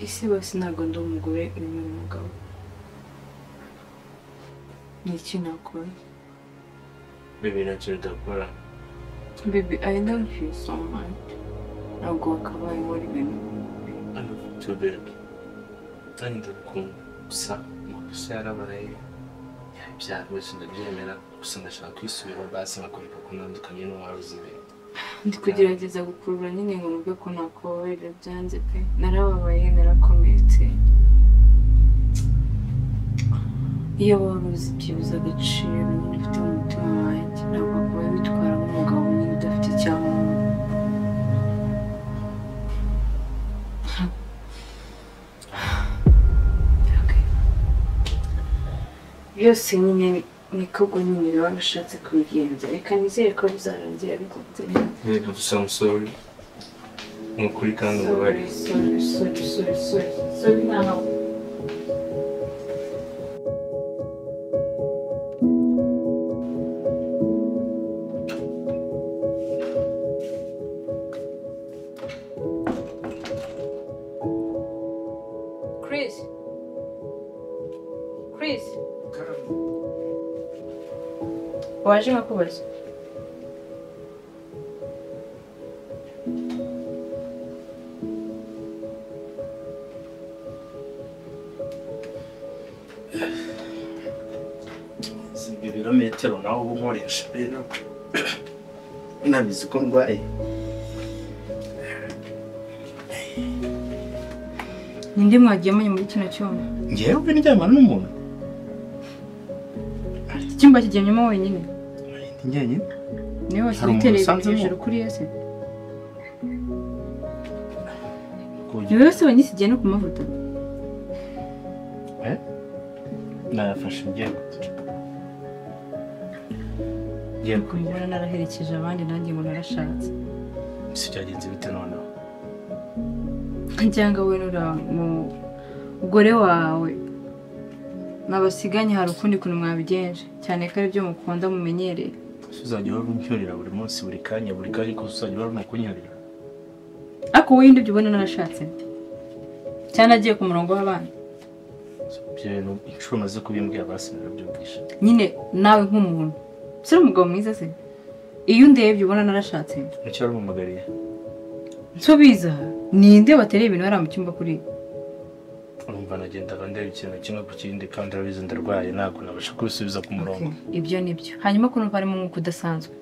isi bose ntabwo ndi umugore uri n'umugabo. Ni iki nakora? Baby, ntacyo udakora. Baby, I love you so much. Ntabwo wakabaye muri ibintu. I love you too, baby. Kandi ndagukunda. Gusa amakosa yarabaye. Ibyaha byose ndabyemera. Gusa ndashaka kwisubira basi nkakumva ko ntandukanye n'uwaruzi ibintu. Ndi kugerageza gukurura nyine ngo numve ko nakubabarira byanze pe. Narababaye, narakomeretse. Iyo waba uzi byibuze agaciro nyine ufite mu mutima wanjye, ntabwo wakubaye witwara nk'umugabo nyine udafite icyamuntu. Byose nyine niko nyine biba bishatse kubigenza. Reka nizere ko bizarangira bikunze. Baby, I'm sorry. Nukuri kandi ubabariye. Sorry now. Chris. Waje nkakubaza. Ibirometero nawe uba unkoresha rero nabizi ko ndwaye. Ninde mwagiyemanye muri kino cyumba? Ngewe ndyamana n'umuntu. Icyumba kigemyemo wenyine? Njyenyine? Niwe washyira hejuru kuri yose? Niwe wese wanyisigiye no ku mavuta? Nayafashe ngiye kumbona naraherekeje abandi nanjye ngo narashatse. Si byagenze bite noneho? Cyangwa we mu mugore wawe nabasiganye hari ukundi kuntu mwabigenje cyane ko ari byo mukunda mumenyereye. Uzajya urunyorera buri munsi buri kanya ko uzajya urunkunyorera. Ako wowe ndibyo ubona narashatse cyane agiye ku murongo w'abana. Byo inshuro maze kubimbwira basinara byumvisha. Nyine nawe nk'umuntu sira umugabo mwiza se iyo ndebye ubona narashatse. Nicyo arumumagariye. Nsubiza ninde watereye ibintu hari mu cyumba kuri? Urumva nagendaga ndeba ikintu kimwe ku kindi kandi arabizi ndarwaye ntabwo nabasha kubisubiza ku murongo. Ibyo nibyo. Hanyuma ko numva harimo umwuka udasanzwe.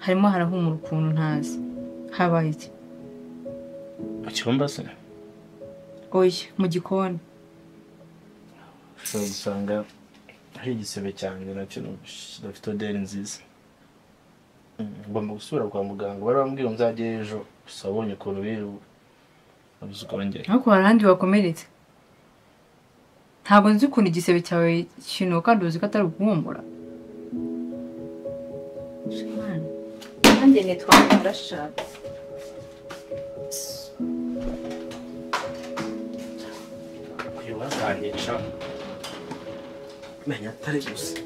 Harimo harahumura ukuntu ntazi. Habaye iki? Mu cyumba se? Oya, mu gikoni. Usanga hari igisebe cyanjye nacyo gifite oderi nziza. Ngomba gusubira kwa muganga barambwira nzajye ejo gusa abonye ukuntu biru abuzukongera. Ariko harandi wakomeretse. Ntabwo nzi ukuntu igisebe cyawe kino kandi uzi ko atari guhumura. Nanjye nitwa narashatse. Uyu bazanyisha menya atari gusa.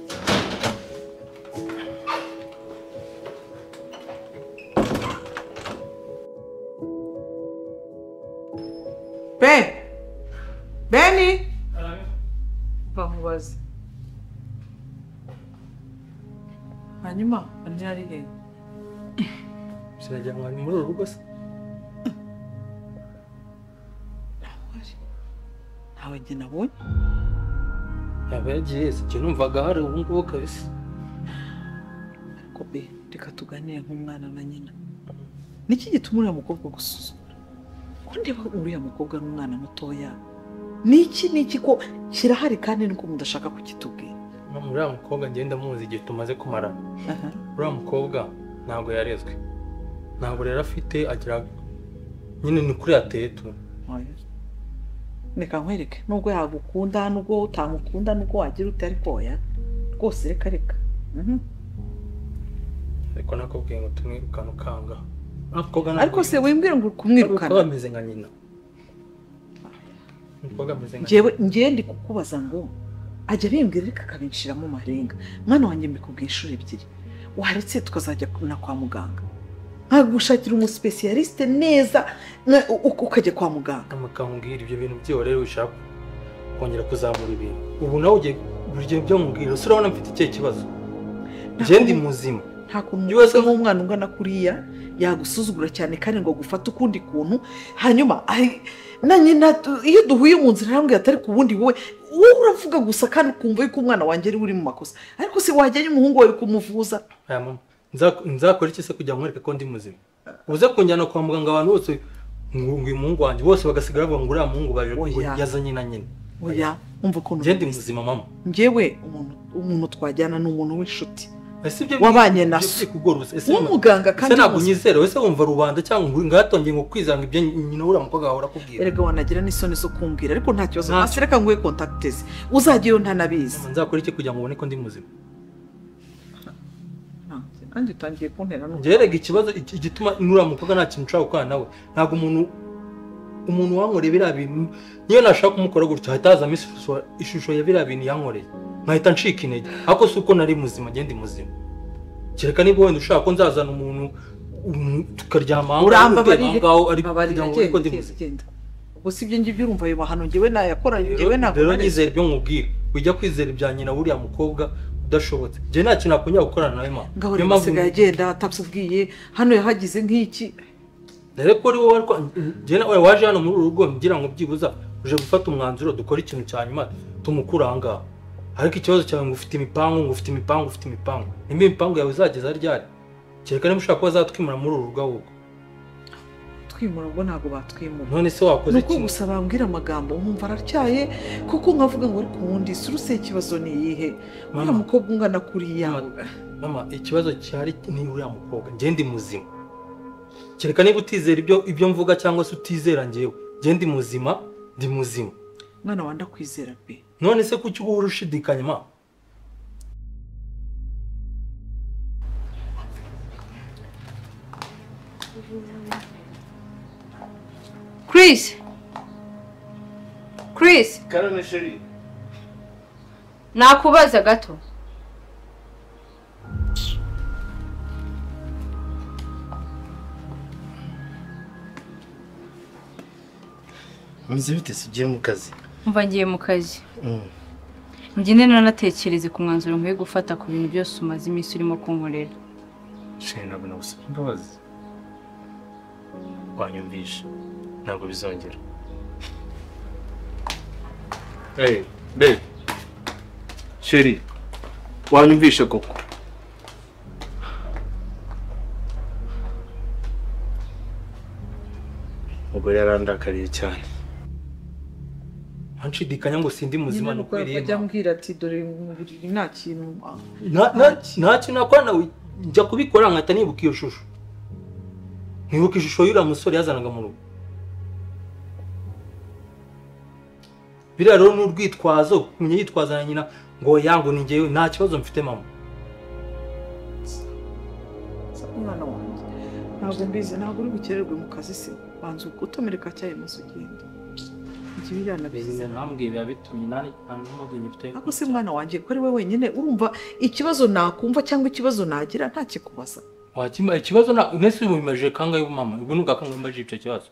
Benny! Bamubaze. Hanyuma, andi ari he? Sinajya mwani muri urugo se? Ntawe njye nabonye? Yaba yagiye se cyo numvaga hari ubu ngubu kabisa. Ariko be, reka tuganire nk'umwana na nyina. Niki gituma uriya mukobwa gusuzugura? Ko ndeba uriya mukobwa n'umwana mutoya. Niki ko kirahari kandi niko mudashaka kukitubwira. Uriya mukobwa ngenda muzi igihe tumaze kumarana. Uriya mukobwa ntabwo yarezwe. Ntabwo rero afite agira nyine ni kuri ateye tu. Reka nkwereke nubwo yagukunda nubwo utamukunda nubwo wagira uti ariko oya rwose reka. Ariko nakubwiye ngo tumwirukane ukanga. Ariko se wimbwira ngo kumwirukana. Bameze nka nyina. Ngiye ndi kukubaza ngo ajya bimbwira reka kabinshiramo marenga. Mwana wanjye mbikubwiye inshuro ebyiri. Waretse tukazajya na kwa muganga. nkagushakira umuspecialiste neza ukajya kwa muganga. Amakambwira ibyo bintu byo rero ushaka kongera kuzamura ibintu. Ubu nawe ugiye buryo byo mubwira urabona mfite icyo kibazo. Je ndi muzima. Nta kuntu wese nk'umwana ungana kuriya yagusuzugura cyane kandi ngo gufata ukundi kuntu hanyuma na nyina iyo duhuye mu nzira arambwira atari ku bundi wowe uravuga gusa kandi ukumva yuko umwana wanjye ari uri mu makosa ariko se wajyanye umuhungu wawe kumuvuza. Aya mama nzakora iki se kujya mwereka ko ndi muzima? Uze kunjyana kwa muganga abantu bose ngo umuhungu wanjye bose bagasigara bavuga ngo uriya muhungu baje yazanye na nyine. Oya umva ukuntu je ndi muzima mama. Njyewe umuntu twajyana n'umuntu w'inshuti wabanye naso umuganga kandi ntabwo nyizera wese wumva rubanda cyangwa ngatongiye ngo kwizanga ibyo nyina ura mukobwa ahora kubwira. Erega wanagira n'isoni zo kumbwira ariko nta kibazo nasireka nguye contacteze uzagiyeyo ntanabizi. Nzakora iki kugira ngo ubone ko ndi muzima? Andi utangiye kuntera no. Ngerega ikibazo igituma nura mukobwa nta kintu ushaka gukora nawe ntabwo umuntu wankorebera bintu niyo nashaka kumukora gutyo hatazamo ishusho ya biriya bintu yankoreye nkahita ncika intege ariko si uko nari muzima ngende muzima. Kereka niba wenda ushaka ko nzazana umuntu tukaryama ngaho ari kugira ngo ko ndi muzima. Gusa ibyo ngibyo urumva ayo mahano ngewe nayakora ngewe ntabwo rero nyizera ibyo nkubwira ujya kwizera ibya nyina buriya mukobwa udashobotse. Je nta kintu akongera gukorana nawe mama. Niyo mpamvu agenda atabwiye hano yahagize nk'iki. Dore ko ari wowe waje hano muri uru rugo ngira ngo byibuza uje gufata umwanzuro dukora ikintu cya nyuma tumukuranga. Ariko ikibazo cyawe ngo ufite imipango nimba imipango yawe izageza ryari? Kereka niba ushaka ko bazatwimura muri uru rugo ahubwo. Twimura ubwo ntabwo batwimura. None se wakoze iki? Nuko gusa bambwira amagambo nkumva aracyaye kuko nkavuga ngo ariko ubundi suruse ikibazo ni iyihe? Uriya mukobwa ungana kuriya. Mama ikibazo cyari ni uriya mukobwa nje ndi muzima. Kereka niba utizera ibyo mvuga cyangwa se utizera ngewe nje ndi muzima mwana wanda kwizera pe. None se kuki uba urushidikanya ma? Chris Karame sheri nakubaza gato. Mwize bite sigiye mu kazi? Umva ngiye mu kazi. Njye nanatekereze ku mwanzuro nkwiye gufata ku bintu byose umaze iminsi urimo kunkorera. Sheri ntabwo nagusaba imbabazi. Wanyumvisha ntabwo bizongera. Hey, babe. Sheri wanyumvisha koko. Ubwo yarandakariye cyane. Anshidikanya ngo sindi muzima no kwireba. Ajya mbwira ati dore umubiri nta kintu. Nta kintu akora nawe njya kubikora nkata nibuka iyo shusho. Nibuka ishusho y'ura musore yazanaga mu rugo. Biriya rero n'urwitwazo kumenya yitwazana nyina ngo yango ni ngewe nta kibazo mfite mama. Umwana wanjye ntabwo mbizi ntabwo uri bukererwe mu kazi se banza gutomereka cyaye maso ugenda. Ikibirana bize nambwiye biba bitumye nani ntamugwe nyifite. Ako se mwana wanjye ko ari we wenyine urumva ikibazo nakumva cyangwa ikibazo nagira nta kikubaza. Wakima ikibazo na unese mubimaje kangaye mama ubwo nugakanga mbaje icyo kibazo.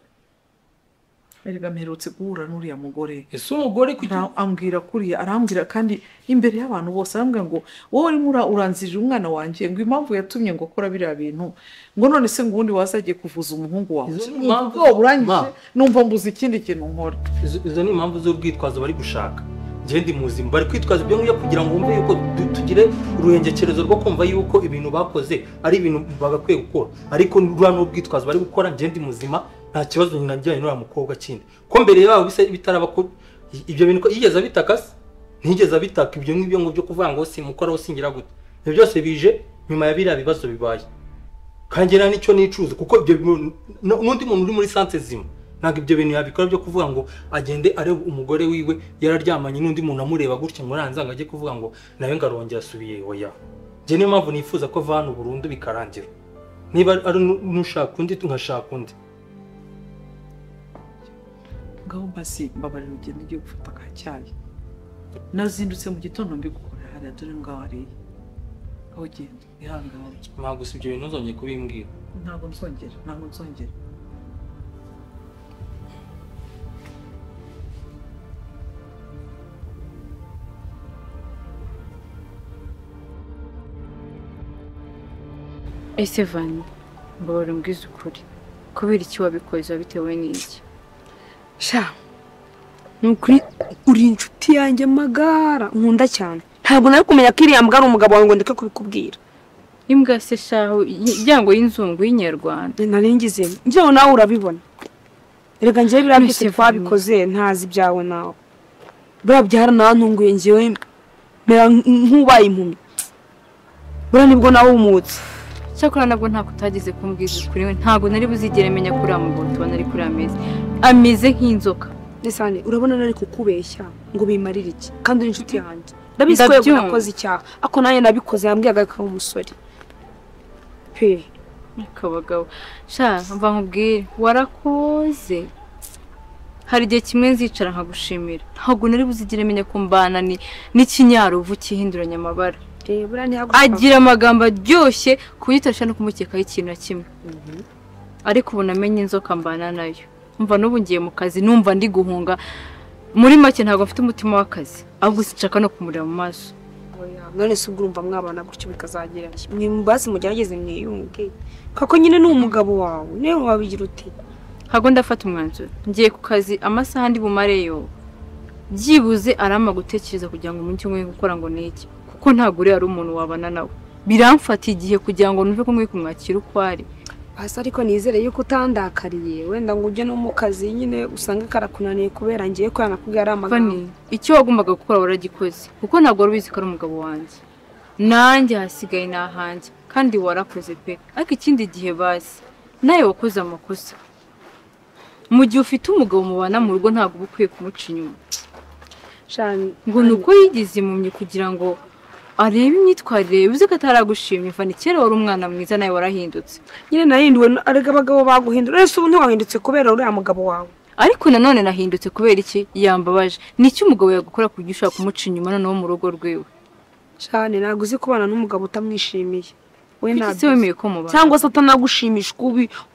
Erega mperutse guhura n'uriya mugore. Ese umugore kugira ambwira kuriya arambwira kandi imbere y'abantu bose arambwira ngo wowe urimo uranzirira umwana wanjye ngo impamvu yatumye ngo akora biriya bintu ngo none se ngo ubundi wazagiye kuvuza umuhungu wawe. Impamvu urangije numva mbuze ikindi kintu nkora. Izo ni impamvu z'urwitwazo bari gushaka. Je ndi muzima bari kwitwaza ibyo nguye kugira ngo wumve yuko tugire uruhengekerezo rwo kumva yuko ibintu bakoze ari ibintu bagakwiye gukora ariko rwa n'urwitwazo bari gukora je ndi muzima nta kibazo nyina njyanye n'ura mukobwa kindi ko mbere yabo bise bitaraba ko ibyo bintu ko yigeza bitakase ntigeza bitaka ibyo ngibyo ngo byo kuvuga ngo simukora usingira gute ibyo byose bije nyuma ya biriya bibazo bibaye kangira nicyo nicuza kuko ibyo n'undi muntu uri muri sanse zima ntabwo ibyo bintu yabikora byo kuvuga ngo agende areba umugore wiwe yararyamanye n'undi muntu amureba gutya ngo ranzanga ajye kuvuga ngo nawe ngarongera asubiye oya je niyo mpamvu nifuza ko vana burundu bikarangira niba ari nushaka undi nkashaka undi. Ngaho basi mbabarira ugende ugiye gufata ka cyayi. Nazindutse mu gitondo mbigukora hariya dore ngaho hariya. aho genda ihangane ntabwo gusa ibyo bintu ntuzongeye kubimbwira. ntabwo nzongera ese Vani mbabara umbwize ukuri kubera iki wabikoze wabitewe n'iki? sha nukuri uri inshuti yanjye magara nkunda cyane ntabwo nari kumenya ko iriya mbwa ari umugabo wawe ngo ndeke kubikubwira. Imbwa se shaho ijyango y'inzungu y'inyarwanda nari ngize njyewe nawe urabibona erega njyewe biriya byose twabikoze ntazi ibyawe nawe buriya byaranantunguye njyewe mera nk'ubaye impumyi buriya nibwo nawe umutse. cyakora nabwo ntabwo utageze kumbwiza ukuri we ntabwo nari buzigere menya kuri amugabo tubona ari kuri ameze nk'inzoka. Nesane urabona nari kukubeshya ngo bimarire iki kandi uri inshuti yanjye ndabizi ko yego nakoze icyaha ako nanjye nabikoze yambwiyaga ko umusore pe kabagabo sha mva nkubwire warakoze hari igihe kimwe nzicara nkagushimira ntabwo nari buzigere menya ko mbana n'ikinyaruvu kihinduranya amabara agira amagambo aryoshye kuyitasha no kumukekaho ikintu na kimwe ariko ubu namenye inzoka mbana nayo umva n'ubu ngiye mu kazi numva ndi guhunga muri make ntabwo mfite umutima w'akazi ahubwo sinshaka no kumureba mu maso. none se ubwo urumva mwabana gutyo bikazagira basi mugerageze mwiyunge kako nyine ni umugabo wawe niwe wabigira uti ntabwo ndafata umwanzuro ngiye ku kazi amasaha ndi bumareyo byibuze arama gutekereza kugira ngo umunsi umwe gukora ngo niki kuko ntabwo uri ari umuntu wabana nawe biramfata igihe kugira ngo numve ko mwe kumwakira uko ari. hasi ariko nizere yuko utandakariye wenda ngo ujye no mu kazi nyine usanga karakunaniye kubera ngiye ko yanakubwira ari amagambo. icyo wagombaga gukora waragikoze kuko ntabwo wari ubizi ko ari umugabo wanjye nanjye hasigaye n'ahanjye kandi warakoze pe ariko ikindi gihe basi nawe wakoze amakosa mu gihe ufite umugabo mubana mu rugo ntabwo uba ukwiye kumuca inyuma ngo ni uko yigize impumyi kugira ngo arebe imyitwarire bivuze ko ataragushimye Vani kera wari umwana mwiza nawe warahindutse. nyine nahinduwe arega abagabo baguhindura ese ubu ntiwahindutse kubera uriya mugabo wawe ariko nanone nahindutse kubera iki yambabaje niki umugabo yagukora kugira ushaka kumuca inyuma noneho mu rugo rwiwe cyane ntabwo uzi kubana n'umugabo utamwishimiye we ntabwo wemeye ko mubana cyangwa se utanagushimisha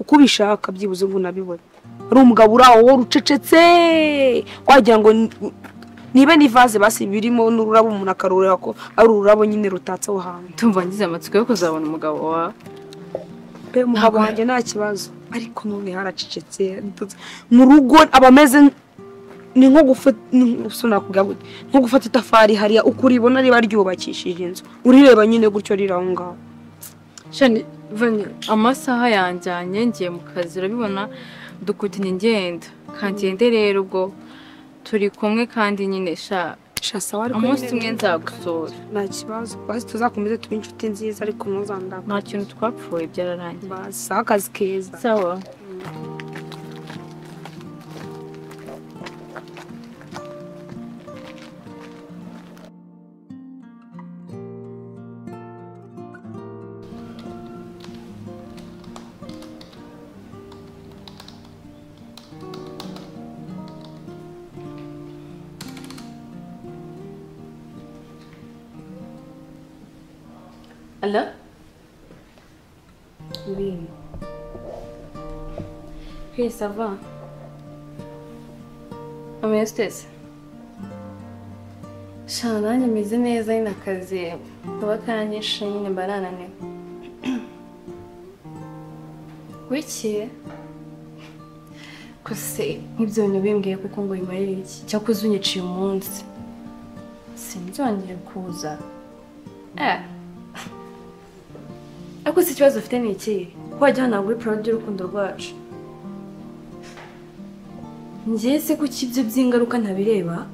uko ubishaka byibuze ngo unabibone ari umugabo uraho wowe ucecetse wagira ngo niba nivaze basi birimo n'ururabo umuntu akarureba ko ari ururabo nyine rutatse aho hantu. tumva ngize amatsiko yo kuzabona umugabo wawe pe umugabo wanjye nta kibazo ariko none haracecetse mu rugo abameze ni nko gufata itafari hariya uko uribona riba ryubakishije inzu urireba nyine gutyo riraho ngaho. shani Vani amasaha yanjyanye ngiye mu kazi urabibona dukutinye ngenda kangende rero ubwo turi kumwe kandi nyine sawa ariko umunsi umwe nzagusura nta kibazo basi tuzakomeze tube inshuti nziza ariko ntuzandaka nta kintu twapfuye byararangiye basi akazi keza sawa. Alors? Oui. Oui, ça va. Ameze utese? Sha nanjye meze neza nyine akazi kaba kanyishe nyine mba nananiwe. Wiki? Kose nk'ibyo bintu bimbwiye kuko ngo bimarire iki? Cyakoze unyiciye umunsi. Sinzongera kuza. Ariko si ikibazo ufite ni iki? Ko wajya hano kuri product y'urukundo rwacu. Njye se kuki ibyo by'ingaruka ntabireba?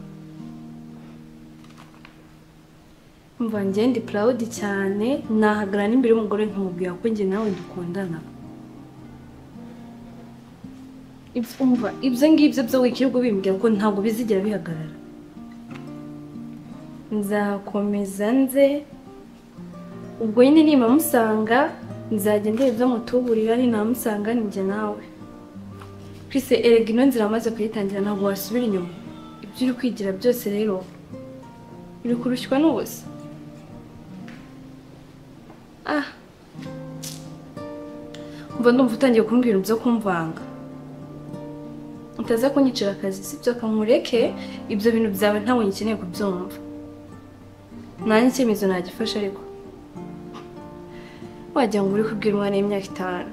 Umva njye ndi proud cyane nahagarara n'imbere y'umugore nkamubwira ko njye nawe dukundana. Ibyo ngibyo byo wikirirwa bimbwira ko ntabwo bizigera bihagarara. Nzakomeza nze ubwo nyine niba musanga nzajya ndeba ibyo mutuburira ni namusanga ninjye nawe. Kwise erega ino nzira amaze kuyitangira ntabwo wasubira inyuma. Ibyo uri kwigira byose rero uri kurushywa n'ubusa. Umva ndumva utangiye kumbwira ibyo kumvanga. Utaza kunyicira akazi sibyo kamureke ibyo bintu byawe ntawe nkeneye kubyumva. Nanjye icyemezo nagifasha ariko. Wagira ngo uri kubwira umwana w'imyaka 5.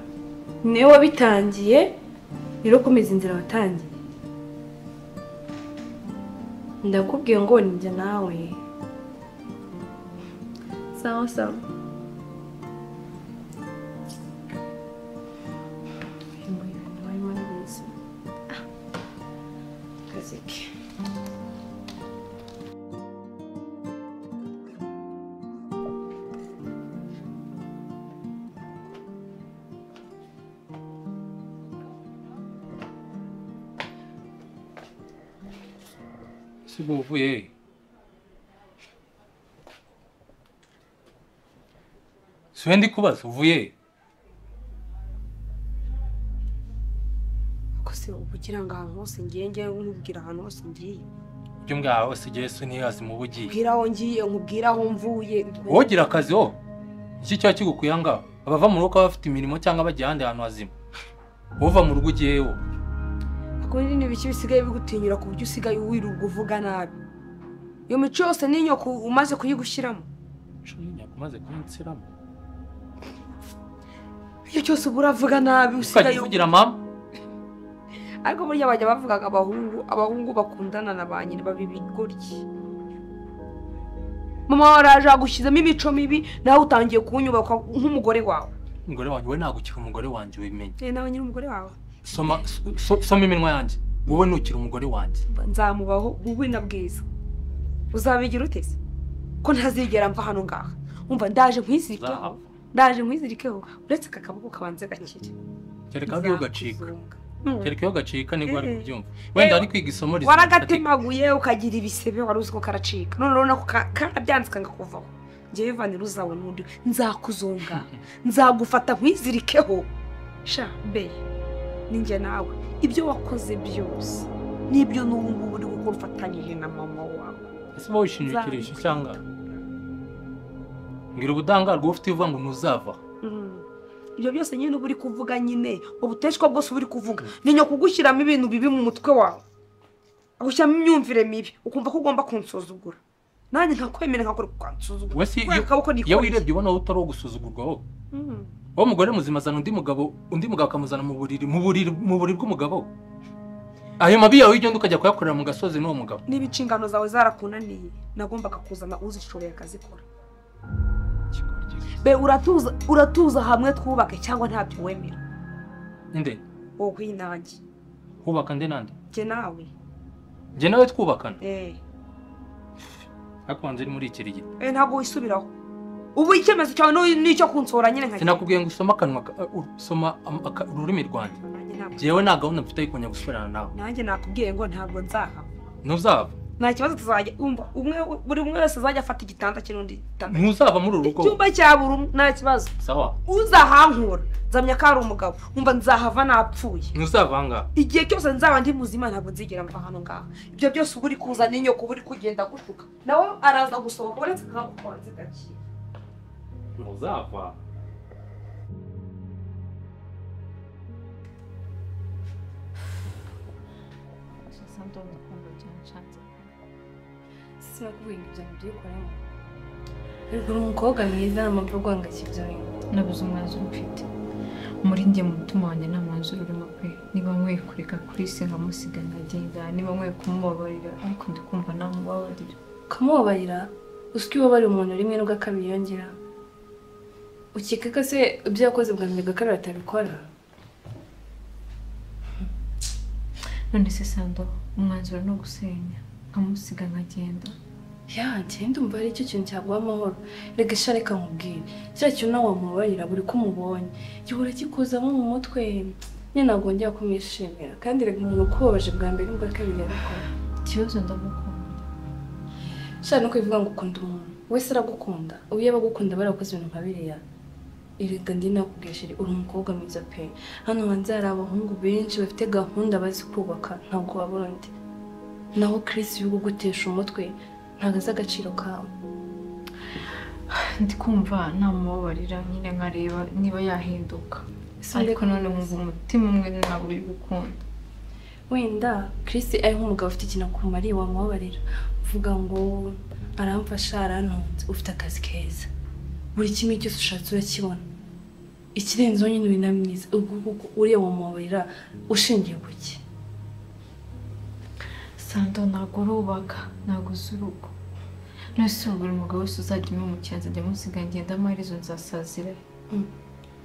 Niwe wabitangiye rero komeza inzira watangiye. Ndakubwiye ngo ninjye nawe. Sawa sawa. Sibu uvuye siwe ndi kubaza uvuye ko se ubugira ngo ahantu hose ngiye nkubwira ahantu hose ngiye ibyo mbwaho hose Yesu ntiyazi mu bugiye nkubwira aho ngiye nkubwira aho mvuye wogira akazi ho iki cyo kigukuyanga abava mu rugo bafite imirimo cyangwa bagiye ahandi hantu hazima uva mu rugo ugiyeho kundi n'ibiki bisigaye bigutinyura ku buryo usigaye wirirwa uvuga nabi iyo mico yose n'inyoko umaze kuyigushyiramo inyoko umaze kuyinsiramo iyo cyose uravuga nabi usigaye uvugira mama ariko burya bajya bavugaga abahungu bakundana na ba nyina babibigoryi mama waraje agushyizemo imico mibi nawe utangiye kunyubaka nk'umugore wawe umugore wanjye we nagukira umugore wanjye wimenye nawe nyine umugore wawe soma iminwa yanjye wowe nukira umugore wanjye nzamubaho wowe na bwiza uzabigira utese ko ntazigera mva hano ngaha umva ndaje nkwizirikeho uretse aka kaboko kabanze gakire kereka iyo gacika nibwo ari kubyumva wenda ari kwiga isomo rizima waragatemaguye ukagira ibisebe wari uzi ko karacika none urabona ko karabyandika ngakuvaho ngewe vanira uzawe n'undi nzakuzonga nzagufata nkwizirikeho sha be ninjye nawe ibyo wakoze byose nibyo n'ubu ngubu uri gukora ufatanyije na mama wawe ese wowe wishingikirije cyangwa ngira ubudangarwa ufite uvuga ngo ntuzava ibyo byose nyine uba uri kuvuga nyine ubuteshwa bwose uba uri kuvuga ninyo kugushyiramo ibintu bibi mu mutwe wawe agushyiramo imyumvire mibi ukumva ko ugomba kunsuzugura nanjye ntakwemera nkakora kukansuzugura iyo wirebye ubona utari uwo gusuzugurwa wowe wowe umugore muzima azana undi mugabo akamuzana mu buriri bw'umugabo ayo mabi yawe ugenda ukajya kuyakorera mu gasozi n'uwo mugabo niba inshingano zawe zarakunaniye nagombaga kuzana uzishoboye akazikora be uratuza hamwe twubake cyangwa ntabyo wemera nde wowe inange hubaka nde nande jye nawe twubakana ariko wanze uri muri iki rigito ntabwo wisubiraho ubu icyemezo cyawe n'icyo kunsora nyine sinakubwiye ngo usome akanwa usoma ururimi rwanjye jewe nta gahunda mfite yo kujya gusubirana nawe nanjye nakubwiye ngo ntabwo nzahava ntuzava nta kibazo tuzajya umva buri umwe wese azajya afata igitanda cy'undi gitanda ntuzava muri uru rugo icyumba cya buri umwe nta kibazo sawa uzahankura nzamya ko ari umugabo umva nzahava napfuye ntuzava ngaha igihe cyose nzaba ndi muzima ntabwo nzigera mva hano ngaha ibyo byose uba uri kuza n'inyoko uba uri kugenda gushuka nawe araza gusohoka uretse kakakwanze gakira ntuzava sinakubwiye ngo ibyo mbyikoremo uri umukobwa mwiza n'amapfa rwangashya ibyo bintu nabuze umwanzuro mfite muri njye mu mutima wanjye nta mwanzuro urimo pe niba nkwiye kureka kuri se nkamusiga nkagenda niba nkwiye kumubabarira ariko ndi kumva namubabarira ukamubabarira uzwi ubabariye umuntu rimwe n'ubwa kabiri yongera ukeka ko se ibyo yakoze bwa mbere gakara batabikora none se Sando umwanzuro no gusenya nkamusiga nkagenda ngenda umva ari cyo kintu cyaguha amahoro reka sha reka nkubwire kiriya kintu nawe wamubabarira buri ko umubonye gihora kikozamo mu mutwe nyine ntabwo wongera kumwishimira kandi reka umuntu ukubabaje bwa mbere n'ubwa kabiri yabikora ikibazo ndamukunda sha no kubivuga ngo ukunda umuntu wese aragukunda ubu iyo abagukunda barakoze ibintu nka biriya erega ndi nakubwishije uri umukobwa mwiza pe hano hanze hari abahungu benshi bafite gahunda bazi kubaka ntabwo wabona undi naho Chris yo gutesha umutwe ntago azi agaciro kawe ndi kumva namubabarira nyine nkareba niba yahinduka ariko none nkumva umutima umwe ntabwo uri gukunda wenda Chris ari nk'umugabo ufite ikintu akumariye wamubabarira uvuga ngo aramfasha arantunze ufite akazi keza buri kimwe cyose ushatse urakibona ikirenzo nyine binamwiza ubwo uriye wamubabarira ushingiye ku ki Sando ntabwo urubaka ntabwo uzi urugo nese buri mugabo wese uzajya umukenza ajya musiga ngenda amaherezo nzasazira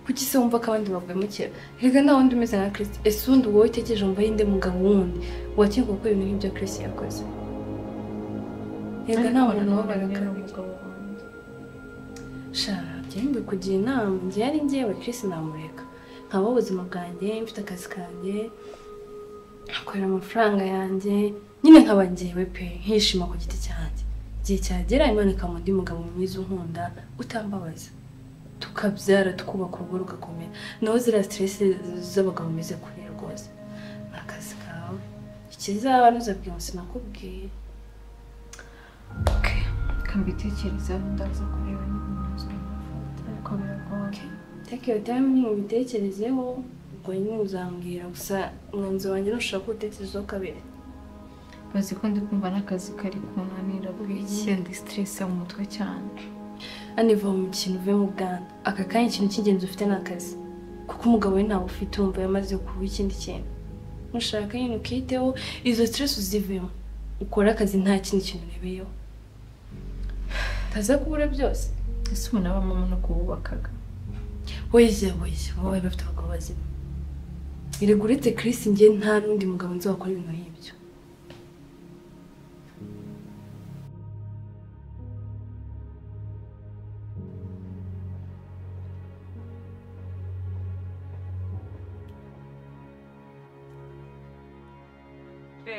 kuki se wumva ko abandi bavuyemukira reka nta wundi umeze nka Chris ese undi wowe utekereje umva yinde mugabo wundi wakinga gukora ibintu nk'ibyo Chris yakoze reka nta muntu n'ubabaga umugabo wanjye shara njye kugira inama njye yari njyewe Chris namureka nkaba ubuzima bwanjye mfite akazi kanjye akorera amafaranga yanjye nyine nkaba njyewe pe nkishima ku giti cyanjye igihe cyagera Imana ikamuha undi mugabo mwiza unkunda utambabaza tukabyara tukubaka urugo rugakomera naho ziriya stress z'abagabo bameze kure rwose ni akazi kawe ikizaba ntuzabwira ngo sinakubwiye kambitekerezaho ndaza kureba n'ibintu ariko biragoye take your time ubitekerezeho ubwo nyine uzambwira gusa umwanzuro wanjye ntushobora kuwutekerezaho kabiri bazi ko ndi kumva n'akazi kari kunanira buriya ndi stress mu mutwe cyane aniva mu kintu uvuye mu Bwana aka kanya ikintu cy'ingenzi ufite ni akazi kuko umugabo we ntawe ufite wumva yamaze kuba ikindi kintu mushaka nyine ukiteho izo stress uzivemo ukora akazi nta kindi kintu urebeyeho taza kubura byose ese umuntu aba mama no kububakaga wejya wowe bafite abagabo bazima irega uretse Chris njye nta n'undi mugabo nzi wakora ibintu nk'ibyo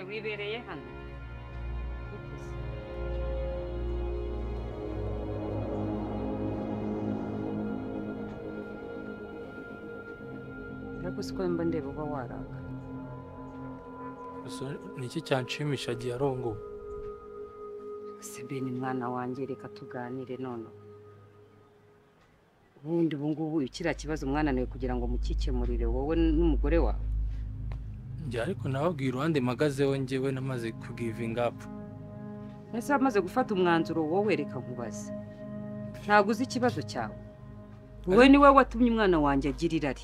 wibereye hano ariko siko mba ndeba uba waraka niki cyanshimisha gihe arongo sebe ni mwana wanjye reka tuganire none ubundi ubungubu kiriya kibazo mwananiwe kugira ngo mukikemurire wowe n'umugore wawe njye ariko nababwira uruhande mpagazeho njyewe namaze kugivinga up ese wamaze gufata umwanzuro wowe reka nkubaze ntabwo uzi ikibazo cyawe wowe ni wowe watumye umwana wanjye agira irari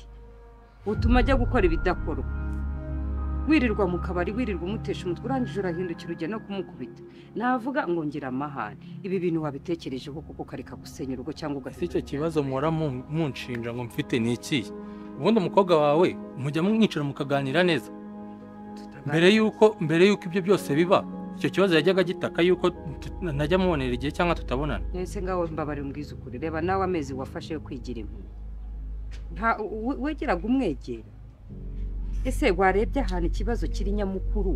utuma ajya gukora ibidakorwa wirirwa mu kabari wirirwa umutesha umutwe urangije urahindukira ujya no kumukubita navuga ngo ngira amahane ibi bintu wabitekerejeho kuko kareka gusenya urugo cyangwa ugafite icyo kibazo muhora munshinja ngo mfite ni iki ubundi umukobwa wawe mujya mwicara mukaganira neza mbere yuko ibyo byose biba icyo kibazo yajyaga gitaka yuko najya mubonera igihe cyangwa tutabonana ese ngaho mbabarira umbwiza ukuri reba nawe amezi wafashe yo kwigira impuhwe wegeraga umwegera ese warebye ahantu ikibazo kiri nyamukuru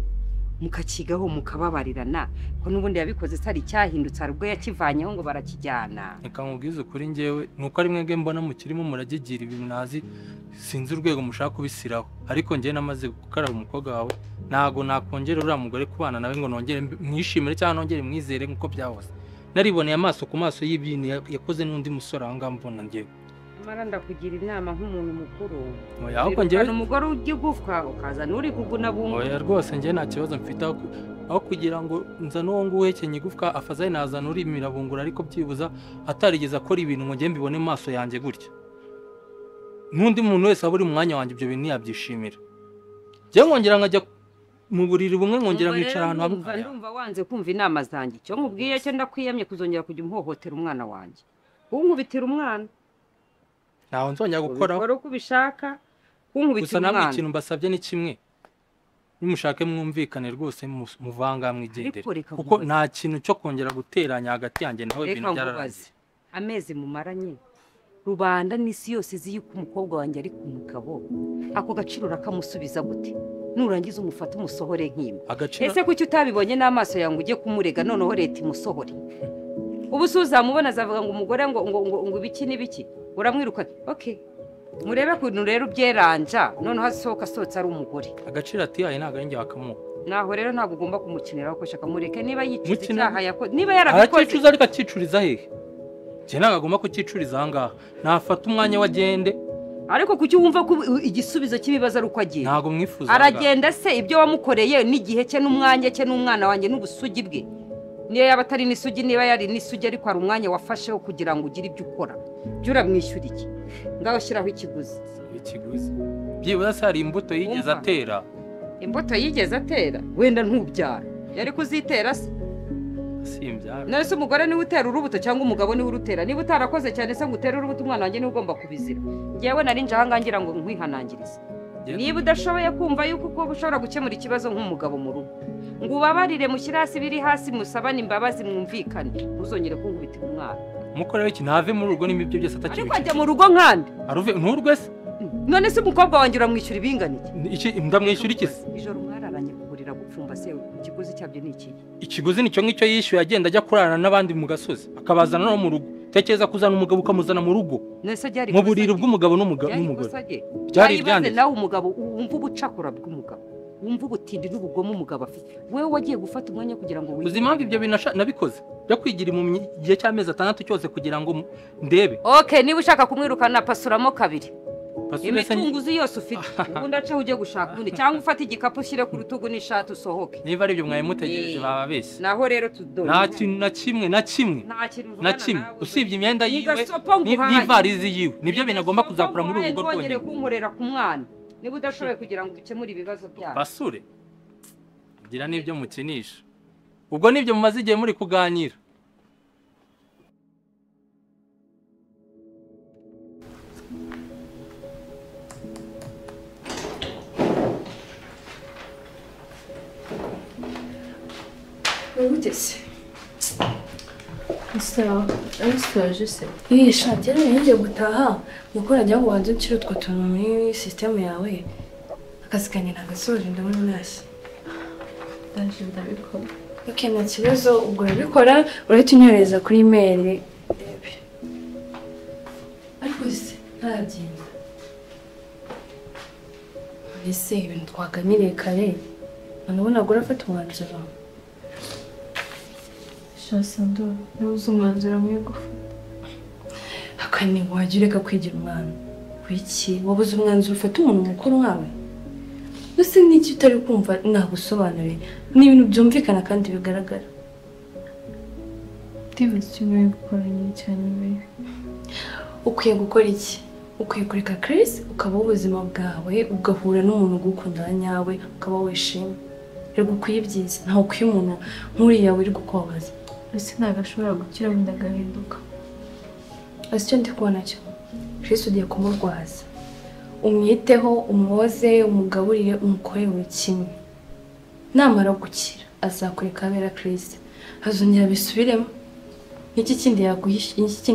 mukakigaho mukababarirana ko n'ubundi yabikoze sari cyahindutse hari ubwo yakivanyeho ngo barakijyana reka mubwize ukuri njyewe nuko ari mwebwe mbona mukirimo muragigira ibintu nazi sinzi urwego mushaka kubisiraho ariko njyewe namaze gukaraba umukobwa wawe ntago nakongera uriya mugore kubana nawe ngo nongere mwishimire cyangwa nongere mwizere nk'uko byahoze nariboneye amaso ku maso y'ibintu yakoze n'undi musore aho ngaho mbona njyewe mara ndakugira inama nk'umuntu mukuru ahubwo njyewe umugore ujya ugufwa ukaza n'uri kuguna bumwe oya rwose njyewe nta kibazo mfite aho kugira ngo nzane uwo nguwo uhekenye igufwa afazaye nazana uri mirabungura ariko byibuza atarigeze akora ibintu ngo njye mbibone maso yanjye gutya n'undi muntu wese aba uri mu mwanya wanjye ibyo bintu ntiyabyishimira njyewe nkongera nkajya mu buriri bumwe nkongera nkicara ahantu hamwe ndumva wanze kumva inama zanjye icyo nkubwiye cyo ndakwiyamye kuzongera kujya umuhohotera umwana wanjye unkubitira umwana ntawe nzongera gukoraho wari uko ubishaka kunkubitira umwana gusa namwe ikintu mbasabye ni kimwe nimushake mwumvikane rwose muvanga mwigendere kuko nta kintu cyo kongera guteranya hagati yanjye nawe ibintu byararangiye amezi mumaranye rubanda n'isi yose izi yuko umukobwa wanjye ari ku mugabo ako gaciro urakamusubiza gute nurangiza umufata umusohore nk'imwe ese kuki utabibonye n'amaso yawe ujye kumurega noneho leta imusohore ubu se uzamubona azavuga ngo umugore ngo ibiki n'ibiki uramwirukana okay murebe kuntu rero ubyeranja noneho asohotse ari umugore agaciro atihaye ntabwo ari njye wakamuha naho rero ntabwo ugomba kumukinira ko shaka mureke niba yicuza icyaha yakoze niba yarabikoze arakicuza ariko akicuriza hehe je nagagomba kucicuriza ahangaha nafata umwanya wagende ariko kuki wumva ko igisubizo cy'ibibazo ari uko agiye ntago mwifuza aragenda se ibyo wamukoreye n'igihe cye n'umwanya cye n'umwana wanjye n'ubusugi bwe niyo yaba atari n'isugi niba yari n'isugi ariko hari umwanya wafasheho kugira ngo ugire ibyo ukora byo uramwishyura iki ngaho shyiraho ikiguzi byibuze se hari imbuto yigeze atera imbuto yigeze atera wenda ntubyara yari kuzitera se simbyara none se umugore niwe utera urubuto cyangwa umugabo niwe urutera niba utarakoze cyane se ngo utere urubuto umwana wanjye niwe ugomba kubizira ngewe nari nje ahangaha ngira ngo nkwihanangirize niba udashoboye kumva yuko uko ushobora gukemura ikibazo nk'umugabo mu rugo ngo ubabarire mushyire hasi biri hasi musabane imbabazi mwumvikane ntuzongere kunkubitira umwana umukorewe iki ntave muri urugo n'ibyo byose atakiri ariko ajya mu rugo nkandi aruve nturwe se none se umukobwa wanjye uramwishyura ibingana iki ndamwishyura iki se ijoro mwararanye kugurira gupfumba se ikiguzi cyabyo ni iki ikiguzi nicyo ngicyo yishyuye agenda ajya kurarana n'abandi mu gasozi akabazana no mu rugo tekereza kuzana umugabo ukamuzana mu rugo mu buriri bw'umugabo n'umugore byari ibyanditse nawe umugabo wumva ubucakura bw'umugabo wumva ubutindi n'ubugome umugabo afite wewe wagiye gufata umwanya kugira ngo uzi impamvu ibyo bintu nabikoze byo kwigira mu gihe cy'amezi 6 cyose kugira ngo ndebe okay niba ushaka kumwirukana pasuramo kabiri imitunguzi yose ufite ubundi acaho ujye gushaka ubundi cyangwa ufate igikapu ushyire ku rutugu n'ishati usohoke niba ari ibyo mwayimutegereje baba bese naho rero tudone nta kintu na kimwe usibye imyenda yiwe n'ivarizi yiwe nibyo binagomba kuzakura muri ubu rugo rwonyine kunkorera ku mwana niba udashoboye kugira ngo ukemure ibibazo byabo basure gira n'ibyo mukinisha ubwo nibyo mumaze igihe muri kuganira Ugeze sawa arasoje se iyi shati rero ngiye gutaha nuko najya ngo wanze ukiri utwo tuntu muri system yawe akazi kanjye nagasoje ndabona nasi ndaje ndabikora okay nta kibazo ubwo urabikora urahita unyoreza kuri email rebe ariko se ntagenda ese ibintu twaganiriye kare nabona agora afata umwanzuro Shasando nuzo umwanzuro mwe gufata akani wagira reka kwigira umwana wiki wabuze umwanzuro ufata umuntu mukuru nkawe bose n'iki utari kumva nagusobanurira ni ibintu byumvikana kandi bigaragara ndibaza icyo mwe gukora nyine cyane we ukwiye gukora iki ukwiye kureka Chris ukaba ubuzima bwawe ugahura n'umuntu ugukunda nyawe ukaba wishimye rero ukwiye byiza ntaho ukwiye umuntu nk'uriya uri gukobaza ese ntabwo ashobora gukira wenda agahinduka ese icyo ndi kubona cyo Chris ugiye kumurwaza umwiteho umwoze umugaburire umukorere buri kimwe namara gukira azakureka abera Chris azongera bisubiremo iki kindi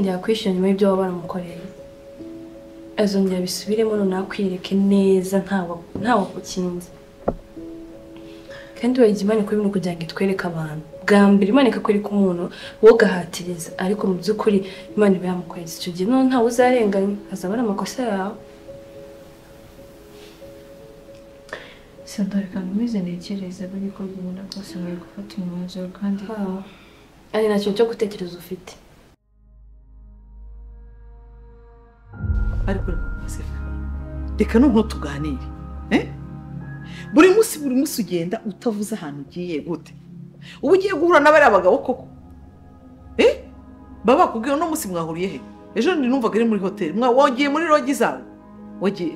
yakwishyura nyuma y'ibyo waba waramukoreye azongera bisubiremo nakwireke neza ntawe kukinze kandi wagiye Imana kuri bino kugira ngo itwereke abantu bwa mbere Imana ikakwereka umuntu wowe ugahatiriza ariko mu by'ukuri Imana iba yamukoreza icyo gihe none ntawe uzarenganya azaba ari amakosa yawe Sandra kandi umeze ntekereza buri ko ugenda rwose muri gufata umwanzuro kandi ari nacyo cyo gutekereza ufite ariko reka n'ubwo tuganire buri munsi ugenda utavuze ahantu ugiye gute ubu ugiye guhura n'abari abagabo koko baba bakubwiye uno munsi mwahuriye he ejo numvaga ari muri hoteli wagiye muri rogi zawe wagiye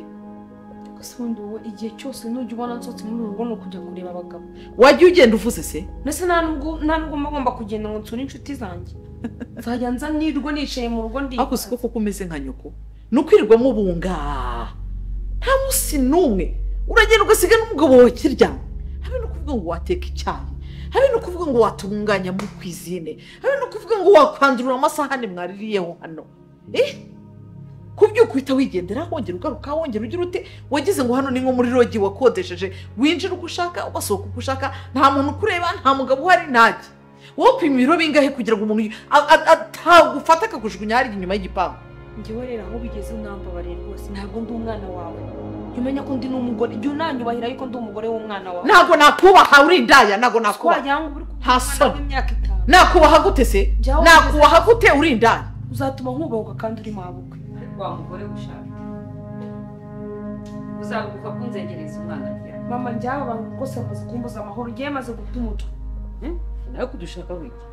gusa ubundi wowe igihe cyose nujya ubona nsotse muri urugo ni ukujya kureba abagabo wagiye ugenda uvuze se ndetse nta nubwo ngomba kugenda ngo nsure inshuti zanjye nzajya nza nirwo nicaye mu rugo ndi ariko siko koko umeze nka nyoko ni ukwirirwa mubunga nta munsi n'umwe uragenda ugasiga n'umugabo wawe kiryamye habe no kuvuga ngo wateka icyayi habe no kuvuga ngo watunganya muri kwizine habe no kuvuga ngo wakwandurura amasahani mwaririyeho hano kubyuka uhita wigendera wongera ugaruka wongera ugira ute wagize ngo hano ni nko muri rogi wakodesheje winjira uko ushaka ugasohoka uko ushaka nta muntu ukureba nta mugabo uhari ntacyo wowe upima ibiro bingahe kugira ngo umuntu atagufata akakujugunya hariya inyuma y'igipangu njyewe rero aho bigeze unambabarire rwose ntabwo ndi umwana wawe jya umenya ko ndi n'umugore jya unanyubahira yuko ndi umugore w'umwana wawe ntabwo nakubaha uri indaya ntabwo nakubaha nta soni nakubaha gute se nakubaha gute uri indaya uzatuma nkubahuka kandi uri mabukwe. Wa mugore ushaka uzaguka kunzengereza umwana Mama njyaho abantu rwose bamaze kumbuza amahoro, ngiye maze guta umutwe. nawe kudushaka wiki